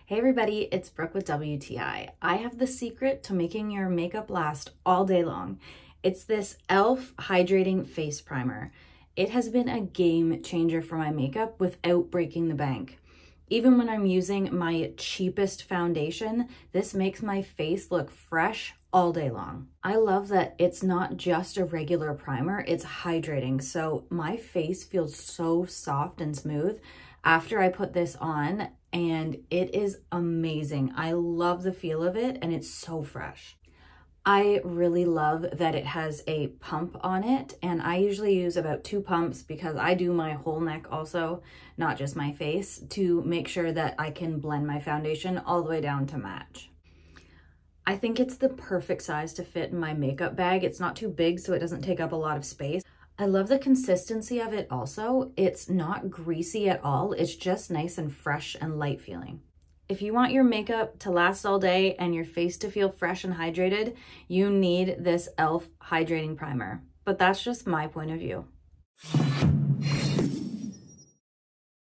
Hey everybody, it's Brooke with WTI. I have the secret to making your makeup last all day long. It's this e.l.f. Hydrating Face Primer. It has been a game changer for my makeup without breaking the bank. Even when I'm using my cheapest foundation, this makes my face look fresh all day long. I love that it's not just a regular primer, it's hydrating. So my face feels so soft and smooth after I put this on, and it is amazing. I love the feel of it and it's so fresh. I really love that it has a pump on it, and I usually use about 2 pumps because I do my whole neck also, not just my face, to make sure that I can blend my foundation all the way down to match. I think it's the perfect size to fit in my makeup bag. It's not too big so it doesn't take up a lot of space. I love the consistency of it also. It's not greasy at all. It's just nice and fresh and light feeling. If you want your makeup to last all day and your face to feel fresh and hydrated, you need this e.l.f. Hydrating Primer. But that's just my point of view.